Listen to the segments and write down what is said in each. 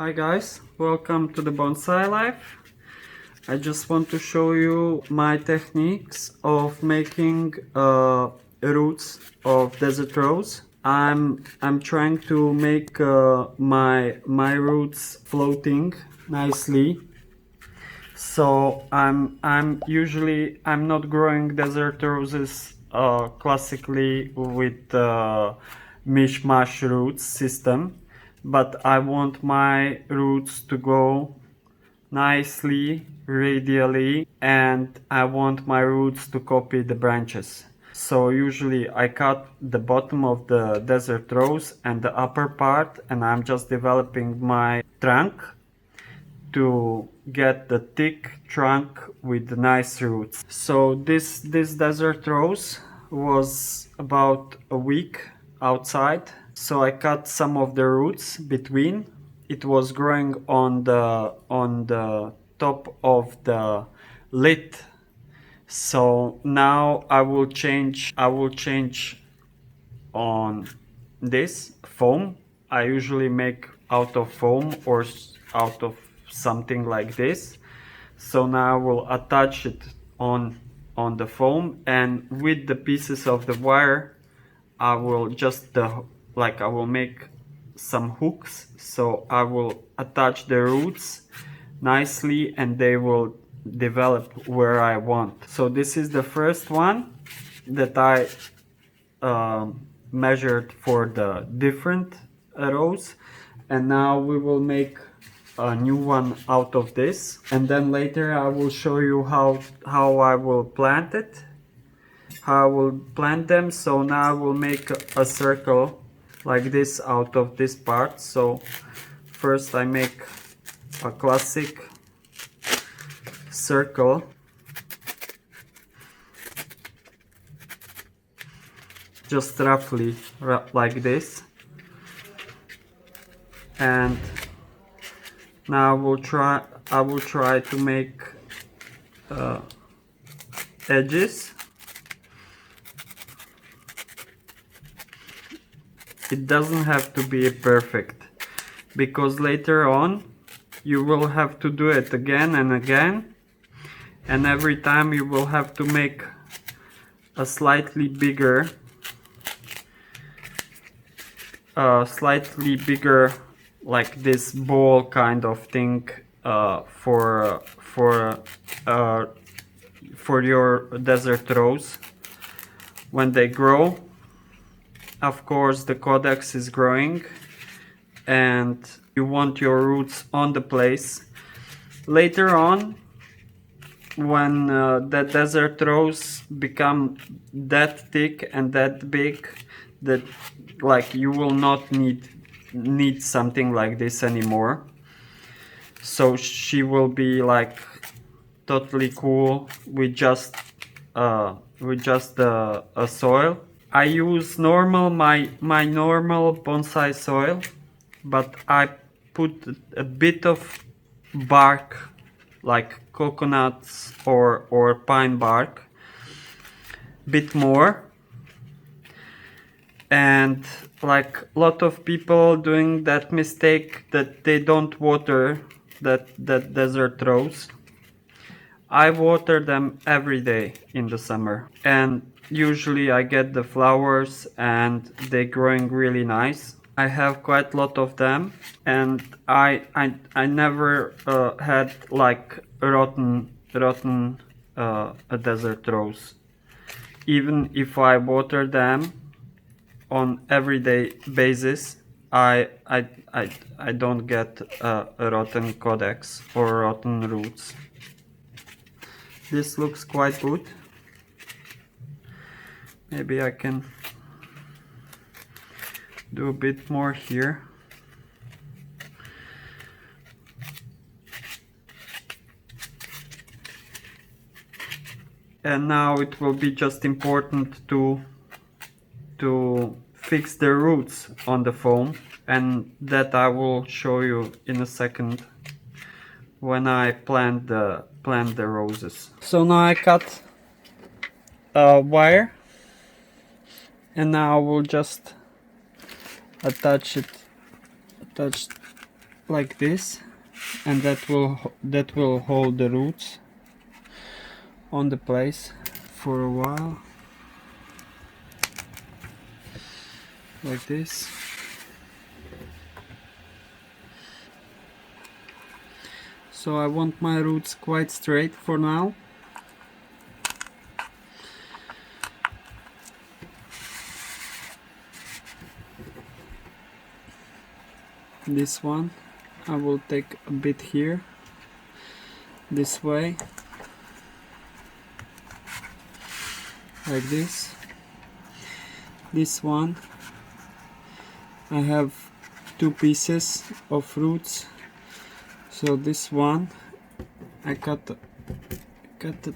Hi guys, welcome to the Bonsai Life. I just want to show you my techniques of making roots of desert rose. I'm trying to make my roots floating nicely. So I'm not growing desert roses classically with mishmash roots system, but I want my roots to go nicely radially, and I want my roots to copy the branches. So usually I cut the bottom of the desert rose and the upper part, and I'm just developing my trunk to get the thick trunk with the nice roots. So this desert rose was about a week outside, so I cut some of the roots between. It was growing on the top of the lid. So now I will change on this foam. I usually make out of foam or out of something like this. So now I will attach it on the foam, and with the pieces of the wire I will just I will make some hooks, so I will attach the roots nicely and they will develop where I want. So this is the first one that I measured for the different rows, and now we will make a new one out of this, and then later I will show you how I will plant it, how I will plant them. So now I will make a circle like this out of this part. So first I make a classic circle, just roughly like this, and now I will try to make edges. It doesn't have to be perfect, because later on you will have to do it again and again, and every time you will have to make a slightly bigger like this ball kind of thing for your desert rose when they grow. Of course the codex is growing and you want your roots on the place. Later on, when the desert rose become that thick and that big, that like you will not need something like this anymore. So she will be like totally cool with just a soil. I use my normal bonsai soil, but I put a bit of bark, like coconuts or pine bark, bit more. And like a lot of people doing that mistake, that they don't water that desert rose. I water them every day in the summer, and usually I get the flowers and they're growing really nice. I have quite a lot of them, and I never had like rotten a desert rose. Even if I water them on everyday basis, I don't get a rotten codex or rotten roots. This looks quite good. Maybe I can do a bit more here. And now it will be just important to fix the roots on the foam, and that I will show you in a second when I plant the roses. So now I cut a wire, and now I will just attach like this, and that will hold the roots on the place for a while, like this. So I want my roots quite straight for now. This one I will take a bit here, this way, like this. This one I have two pieces of roots, so this one I cut a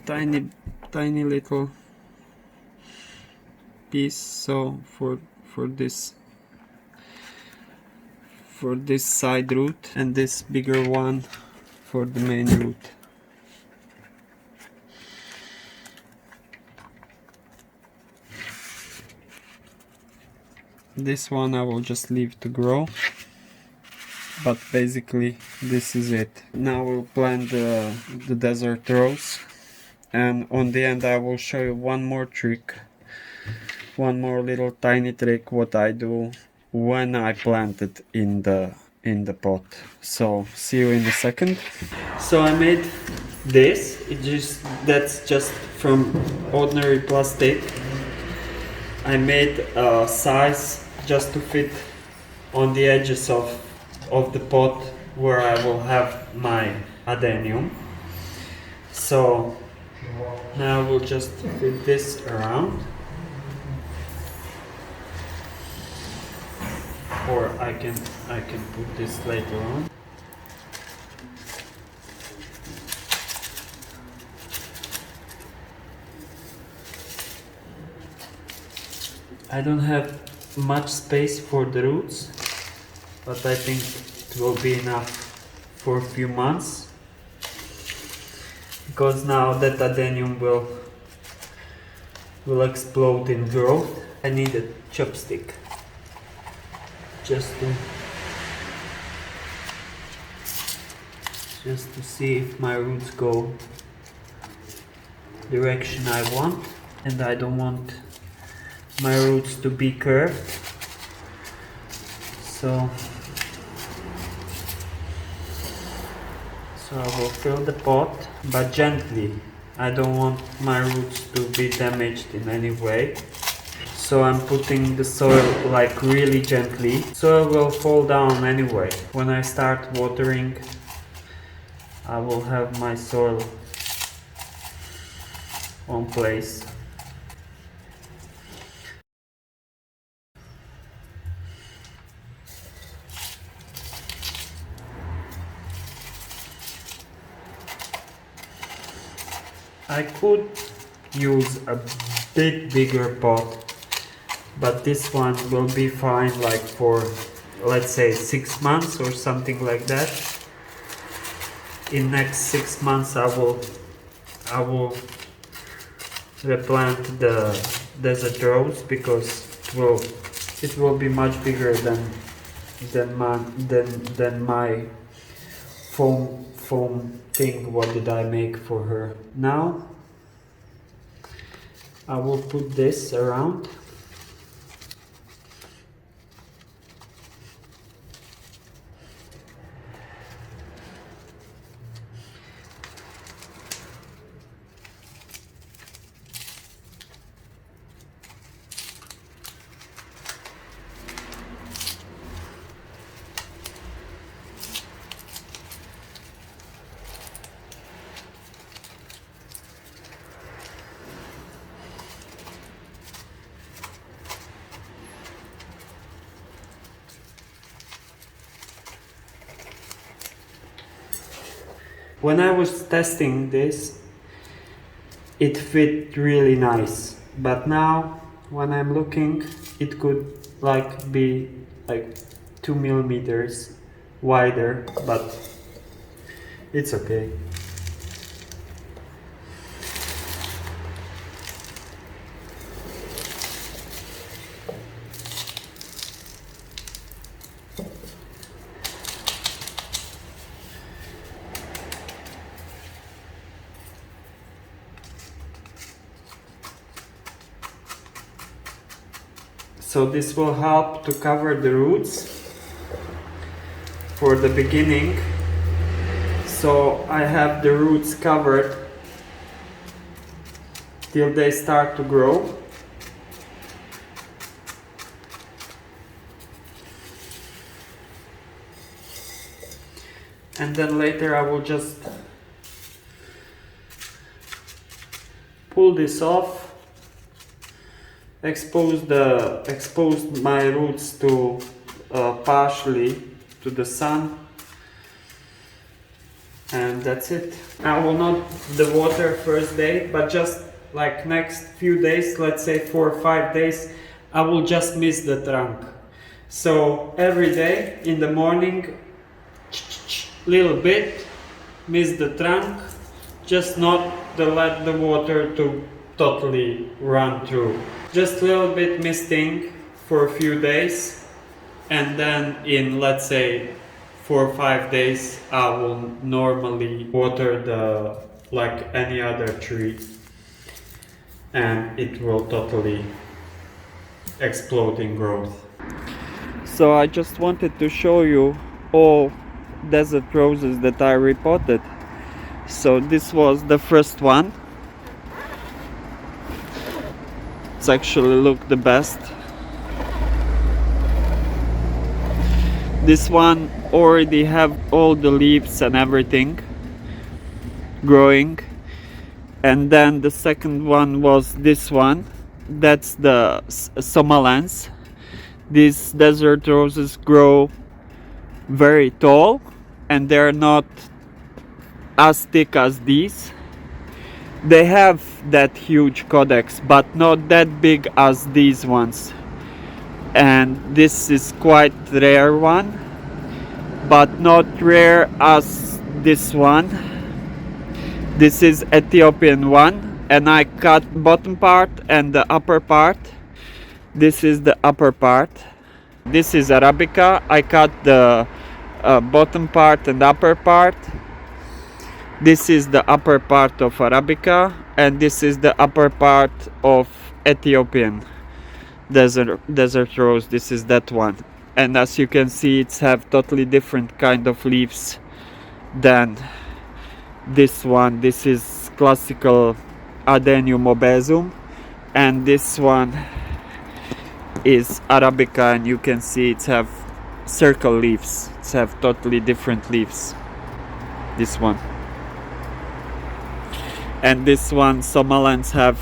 tiny little piece, so for this side root, and this bigger one for the main root. This one I will just leave to grow, but basically this is it. Now we'll plant the desert rose, and on the end I will show you one more trick, one more little tiny trick what I do when I plant it in the pot. So see you in a second. So I made this, that's just from ordinary plastic. I made a size just to fit on the edges of the pot where I will have my adenium. So now we'll just fit this around, or I can put this later on. I don't have much space for the roots, but I think it will be enough for a few months, because now that adenium will explode in growth. I need a chopstick just to see if my roots go direction I want, and I don't want my roots to be curved. So I will fill the pot, but gently. I don't want my roots to be damaged in any way. So I'm putting the soil like really gently. Soil will fall down anyway. When I start watering, I will have my soil on place. I could use a bit bigger pot, but this one will be fine like for, let's say, 6 months or something like that. In next 6 months I will replant the desert rose, because it will be much bigger than my foam thing what did I make for her. Now I will put this around. When I was testing this, it fit really nice, but now when I'm looking, it could like be like 2 millimeters wider, but it's okay. So this will help to cover the roots for the beginning. So I have the roots covered till they start to grow. And then later I will just pull this off, expose my roots to partially to the sun, and that's it. I will not the water first day, but just like next few days, let's say 4 or 5 days, I will just mist the trunk. So every day in the morning, little bit, mist the trunk, just not to let the water to totally run through. Just a little bit misting for a few days, and then in, let's say, 4 or 5 days I will normally water the like any other tree, and it will totally explode in growth. So I just wanted to show you all desert roses that I repotted. So this was the first one. It's actually looked the best. This one already have all the leaves and everything growing. And then the second one was this one. That's the somalens. These desert roses grow very tall, and they're not as thick as these. They have that huge codex, but not that big as these ones. And this is quite rare one, but not rare as this one. This is Ethiopian one, and I cut bottom part and the upper part. This is the upper part. This is arabica. I cut the bottom part and upper part. This is the upper part of arabica, and this is the upper part of Ethiopian desert rose. This is that one, and as you can see, it's have totally different kind of leaves than this one. This is classical Adenium obesum, and this one is arabica, and you can see it's have circle leaves. It's have totally different leaves, this one. And this one, somalens, have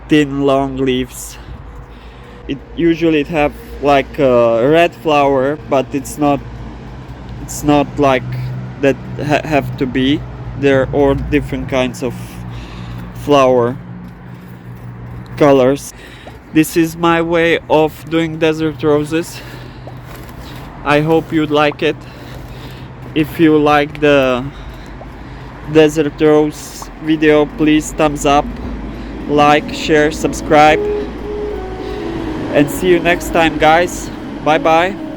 thin long leaves. It usually have like a red flower, but it's not like that have to be. There are all different kinds of flower colors. This is my way of doing desert roses. I hope you'd like it. If you like the desert rose video, please thumbs up, like, share, subscribe, and see you next time, guys. Bye bye.